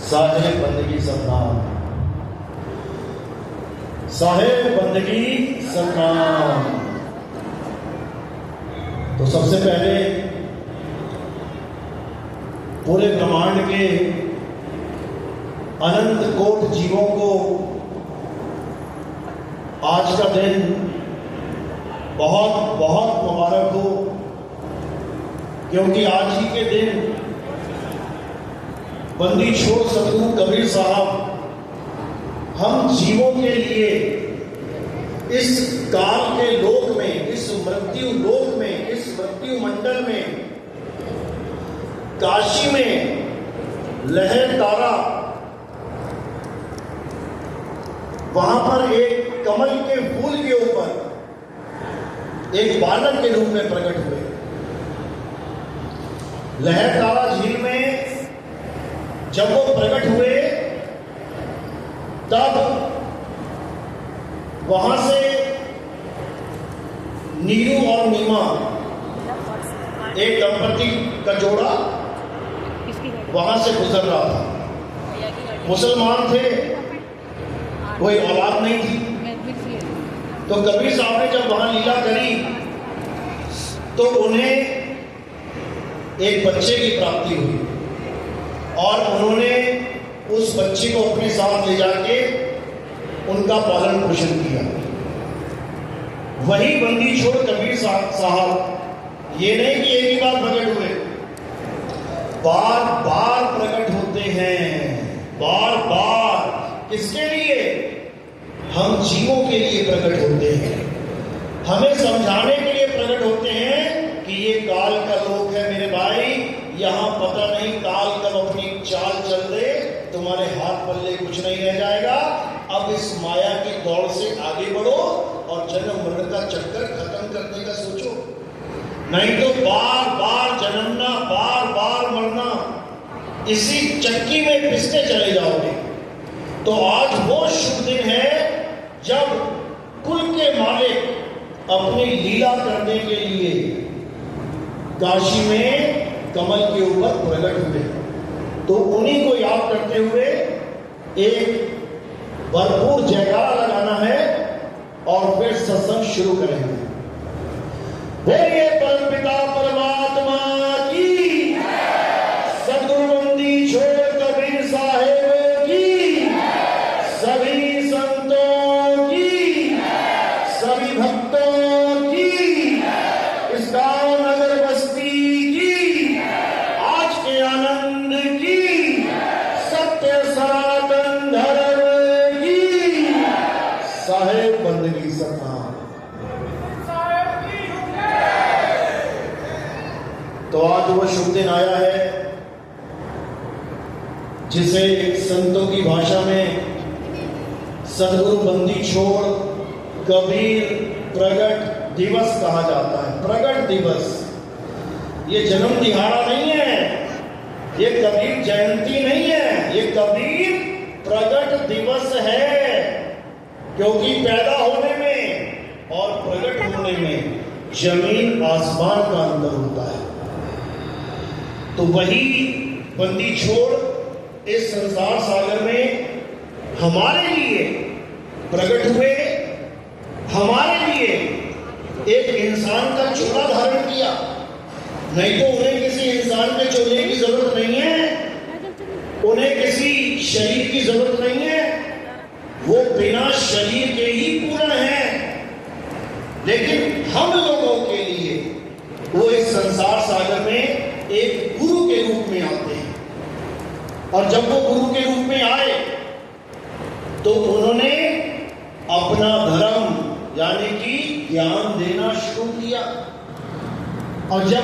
साहेब बंदगी सतनाम, साहेब बंदगी सतनाम। तो सबसे पहले पूरे ब्रह्मांड के अनंत कोट जीवों को आज का दिन बहुत बहुत मुबारक हो, क्योंकि आज ही के दिन बंदी छोड़ सतगुरु कबीर साहब हम जीवों के लिए इस काल के लोक में, इस मृत्यु लोक में, इस मृत्यु मंडल में, काशी में लहर तारा, वहां पर एक कमल के फूल के ऊपर एक बालक के रूप में प्रकट हुए। लहर तारा झील में जब वो प्रकट हुए तब वहां से नीरू और नीमा एक दंपति का जोड़ा वहां से गुजर रहा था। मुसलमान थे, कोई औलाद नहीं थी। तो कबीर साहब ने जब वहां लीला करी तो उन्हें एक बच्चे की प्राप्ति हुई और उन्होंने उस बच्चे को अपने साथ ले जाके उनका पालन पोषण किया। वही बंदी छोड़ कबीर साहब ये नहीं कि एक ही बार प्रकट हुए, बार बार प्रकट होते हैं, बार बार। किसके लिए? हम जीवों के लिए प्रकट होते हैं, हमें समझाने के लिए प्रकट होते हैं कि ये काल का लोक है मेरे भाई, यहां पता नहीं काल कब अपनी चाल चल दे, तुम्हारे हाथ पल्ले कुछ नहीं रह जाएगा। अब इस माया की दौड़ से आगे बढ़ो और जन्म मरण का चक्कर खत्म करने का सोचो, नहीं तो बार बार जन्मना, बार बार मरना, इसी चक्की में पिसते चले जाओगे। तो आज वो शुभ दिन है जब कुल के मालिक अपनी लीला करने के लिए काशी में कमल के ऊपर प्रकट हुए। तो उन्हीं को याद करते हुए एक भरपूर जयकारा लगाना है और फिर सत्संग शुरू करेंगे। बोलिए परमपिता परमात्मा की, सद्गुरु बंदी छोड़ कबीर साहेब की, सभी संतों की, सभी भक्तों की, इस गांव नगर बस्ती की, आज के आनंद की, सत्य सनातन धर्म की, साहेब बंदगी सतनाम। तो आज वो शुभ दिन आया है जिसे संतों की भाषा में सद्गुरु बंदी छोड़ कबीर प्रगट दिवस कहा जाता है। प्रगट दिवस, ये जन्म दिहाड़ा नहीं है, ये कबीर जयंती नहीं है, ये कबीर प्रगट दिवस है। क्योंकि पैदा होने में और प्रगट होने में जमीन आसमान का अंतर होता है। तो वही बंदी छोड़ इस संसार सागर में हमारे लिए प्रकट हुए, हमारे लिए एक इंसान का चोला धारण किया। नहीं तो उन्हें किसी इंसान के चोले की जरूरत नहीं है, उन्हें किसी शरीर की जरूरत नहीं है, वो बिना शरीर के ही पूर्ण है। लेकिन हम लोगों के लिए वो इस संसार सागर में एक गुरु के रूप में आते हैं। और जब वो गुरु के रूप में आए तो उन्होंने अपना धर्म यानी कि ज्ञान देना शुरू किया। और जब